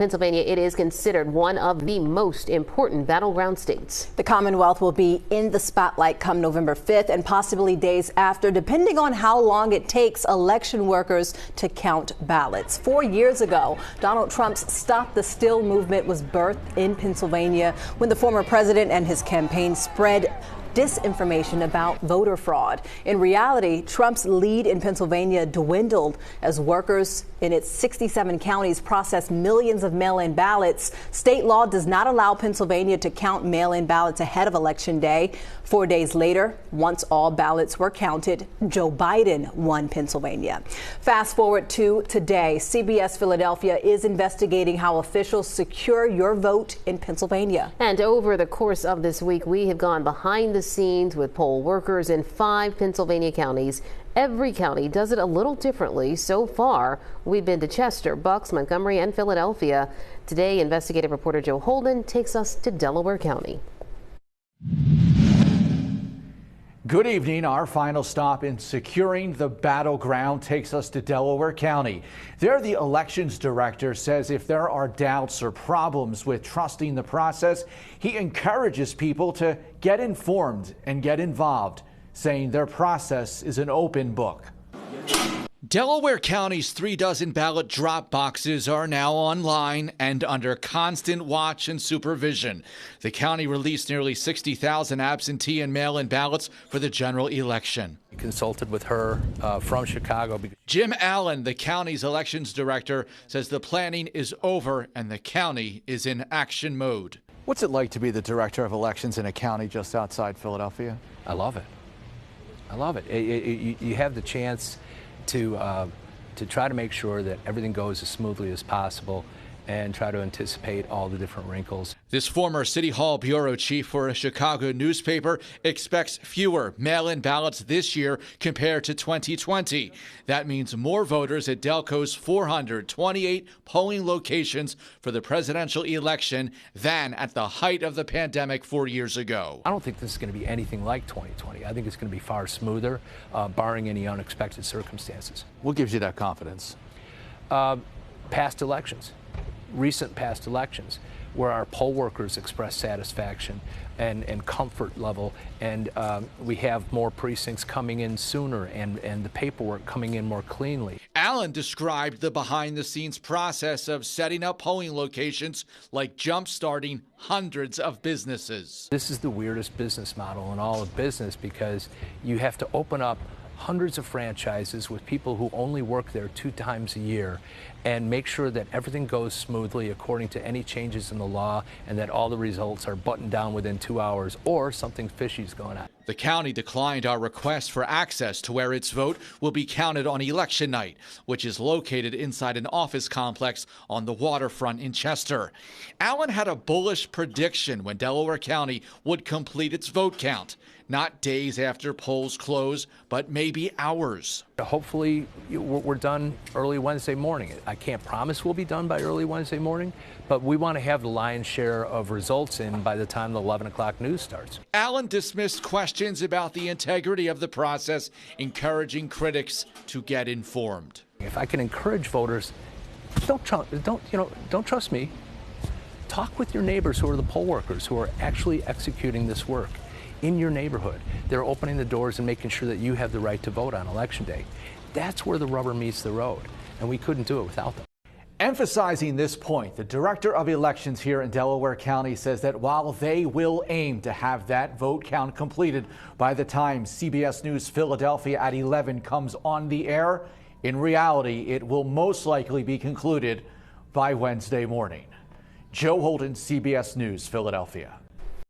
Pennsylvania, it is considered one of the most important battleground states. The Commonwealth will be in the spotlight come November 5th and possibly days after, depending on how long it takes election workers to count ballots. 4 years ago, Donald Trump's Stop the Steal movement was birthed in Pennsylvania when the former president and his campaign spread disinformation about voter fraud. In reality, Trump's lead in Pennsylvania dwindled as workers in its 67 counties processed millions of mail-in ballots. State law does not allow Pennsylvania to count mail-in ballots ahead of Election Day. 4 days later, once all ballots were counted, Joe Biden won Pennsylvania. Fast forward to today, CBS Philadelphia is investigating how officials secure your vote in Pennsylvania. And over the course of this week, we have gone behind the scenes with poll workers in 5 Pennsylvania counties. Every county does it a little differently. So far, we've been to Chester, Bucks, Montgomery, and Philadelphia. Today, investigative reporter Joe Holden takes us to Delaware County. Good evening. Our final stop in securing the battleground takes us to Delaware County. There, the elections director says if there are doubts or problems with trusting the process, he encourages people to get informed and get involved, saying their process is an open book. Delaware County's 36 ballot drop boxes are now online and under constant watch and supervision. The county released nearly 60,000 absentee and mail-in ballots for the general election. Consulted with her from Chicago. Jim Allen, the county's elections director, says the planning is over and the county is in action mode. What's it like to be the director of elections in a county just outside Philadelphia? I love it. I love it. You have the chance to try to make sure that everything goes as smoothly as possible and try to anticipate all the different wrinkles. This former City Hall bureau chief for a Chicago newspaper expects fewer mail-in ballots this year compared to 2020. That means more voters at Delco's 428 polling locations for the presidential election than at the height of the pandemic 4 years ago. I don't think this is going to be anything like 2020. I think it's going to be far smoother, barring any unexpected circumstances. What gives you that confidence? Past elections. Recent past elections where our poll workers express satisfaction and comfort level, and we have more precincts coming in sooner and the paperwork coming in more cleanly. Allen described the behind-the-scenes process of setting up polling locations like jump-starting hundreds of businesses. This is the weirdest business model in all of business because you have to open up hundreds of franchises with people who only work there 2 times a year and make sure that everything goes smoothly according to any changes in the law and that all the results are buttoned down within 2 hours or something fishy is going on. The county declined our request for access to where its vote will be counted on election night, which is located inside an office complex on the waterfront in Chester. Allen had a bullish prediction when Delaware County would complete its vote count. Not days after polls close, but maybe hours. Hopefully we're done early Wednesday morning. I can't promise we'll be done by early Wednesday morning, but we want to have the lion's share of results in by the time the 11 o'clock news starts. Allen dismissed questions about the integrity of the process, encouraging critics to get informed. If I can encourage voters, don't trust me. Talk with your neighbors who are the poll workers who are actually executing this work in your neighborhood. They're opening the doors and making sure that you have the right to vote on Election Day. That's where the rubber meets the road, and we couldn't do it without them. Emphasizing this point, the director of elections here in Delaware County says that while they will aim to have that vote count completed by the time CBS News Philadelphia at 11 comes on the air, in reality, it will most likely be concluded by Wednesday morning. Joe Holden, CBS News, Philadelphia.